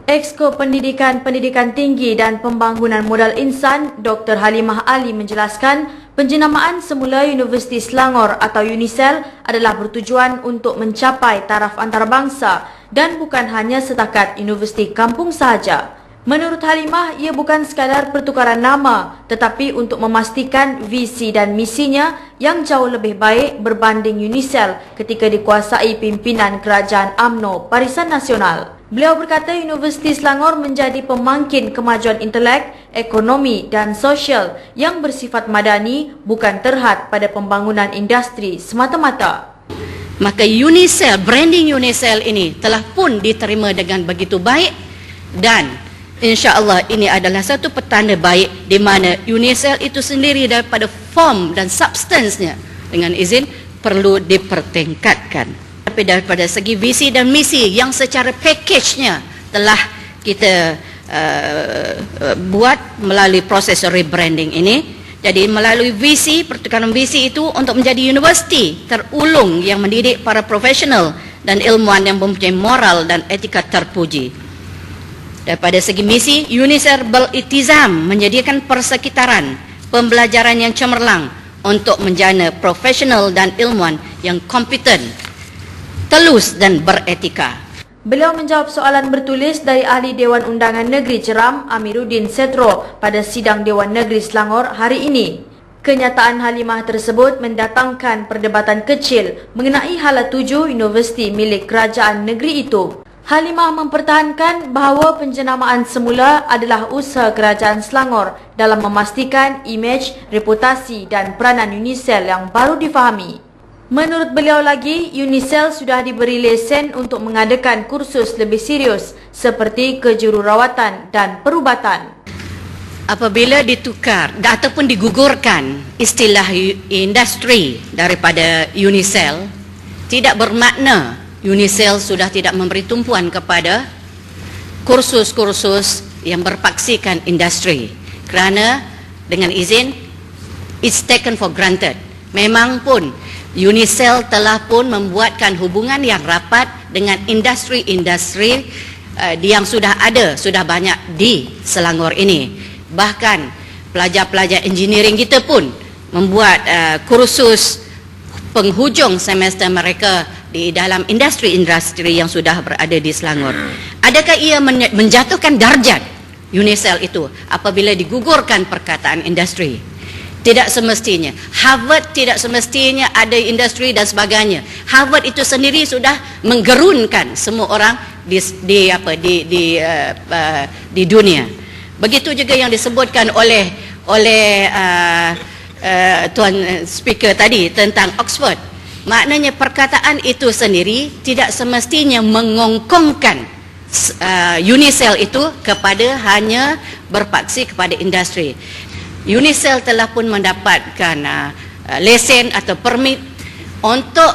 Exko Pendidikan Tinggi dan Pembangunan Modal Insan Dr. Halimah Ali menjelaskan penjenamaan semula Universiti Selangor atau UNISEL adalah bertujuan untuk mencapai taraf antarabangsa dan bukan hanya setakat universiti kampung sahaja. Menurut Halimah, ia bukan sekadar pertukaran nama tetapi untuk memastikan visi dan misinya yang jauh lebih baik berbanding UNISEL ketika dikuasai pimpinan Kerajaan UMNO Barisan Nasional. Beliau berkata Universiti Selangor menjadi pemangkin kemajuan intelek, ekonomi dan sosial yang bersifat madani bukan terhad pada pembangunan industri semata-mata. Maka UNISEL, branding UNISEL ini telah pun diterima dengan begitu baik dan insya-Allah ini adalah satu petanda baik di mana UNISEL itu sendiri daripada form dan substansnya dengan izin perlu dipertingkatkan. Tapi daripada segi visi dan misi yang secara package-nya telah kita buat melalui proses rebranding ini. Jadi melalui visi, pertukaran visi itu untuk menjadi universiti terulung yang mendidik para profesional dan ilmuwan yang mempunyai moral dan etika terpuji. Daripada segi misi, UNISEL beriltizam menyediakan persekitaran pembelajaran yang cemerlang untuk menjana profesional dan ilmuwan yang kompeten, telus dan beretika. Beliau menjawab soalan bertulis dari Ahli Dewan Undangan Negeri Ceram Amiruddin Setro pada sidang Dewan Negeri Selangor hari ini. Kenyataan Halimah tersebut mendatangkan perdebatan kecil mengenai hala tuju universiti milik kerajaan negeri itu. Halimah mempertahankan bahawa penjenamaan semula adalah usaha kerajaan Selangor dalam memastikan imej, reputasi dan peranan UNISEL yang baru difahami. Menurut beliau lagi, UNISEL sudah diberi lesen untuk mengadakan kursus lebih serius seperti kejururawatan dan perubatan. Apabila ditukar ataupun digugurkan istilah industri daripada UNISEL, tidak bermakna UNISEL sudah tidak memberi tumpuan kepada kursus-kursus yang berpaksikan industri. Kerana dengan izin, it's taken for granted. Memang pun UNISEL telah pun membuatkan hubungan yang rapat dengan industri-industri yang sudah ada, sudah banyak di Selangor ini. Bahkan pelajar-pelajar engineering kita pun membuat kursus penghujung semester mereka di dalam industri-industri yang sudah berada di Selangor. Adakah ia menjatuhkan darjat UNISEL itu apabila digugurkan perkataan industri? Tidak semestinya. Harvard tidak semestinya ada industri dan sebagainya. Harvard itu sendiri sudah menggerunkan semua orang di dunia. Begitu juga yang disebutkan oleh tuan speaker tadi tentang Oxford. Maknanya perkataan itu sendiri tidak semestinya mengongkongkan UNISEL itu kepada hanya berpaksi kepada industri. UNISEL telah pun mendapatkan lesen atau permit untuk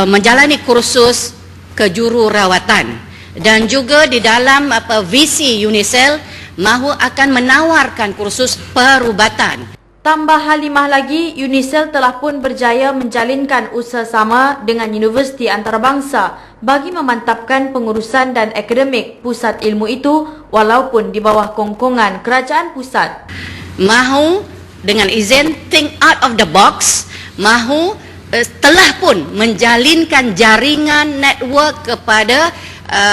menjalani kursus kejururawatan dan juga di dalam visi UNISEL mahu akan menawarkan kursus perubatan. Tambah Halimah lagi, UNISEL telah pun berjaya menjalinkan usaha sama dengan universiti antarabangsa bagi memantapkan pengurusan dan akademik pusat ilmu itu walaupun di bawah kongkongan kerajaan pusat. Mahu dengan izin think out of the box, mahu telah pun menjalinkan jaringan network kepada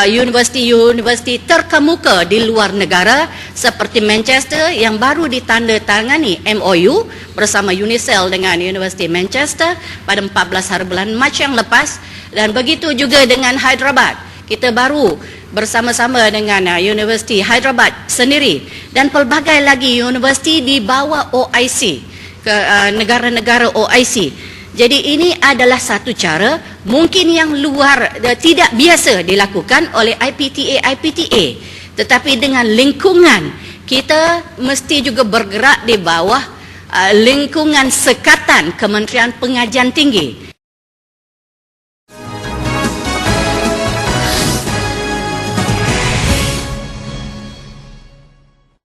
universiti-universiti terkemuka di luar negara seperti Manchester yang baru ditandatangani MOU bersama UNISEL dengan Universiti Manchester pada 14 hari bulan Mac yang lepas, dan begitu juga dengan Hyderabad. Kita baru bersama-sama dengan Universiti Hyderabad sendiri dan pelbagai lagi universiti di bawah OIC, ke negara-negara OIC. Jadi ini adalah satu cara mungkin yang luar tidak biasa dilakukan oleh IPTA, tetapi dengan lingkungan kita mesti juga bergerak di bawah lingkungan sekatan Kementerian Pengajian Tinggi.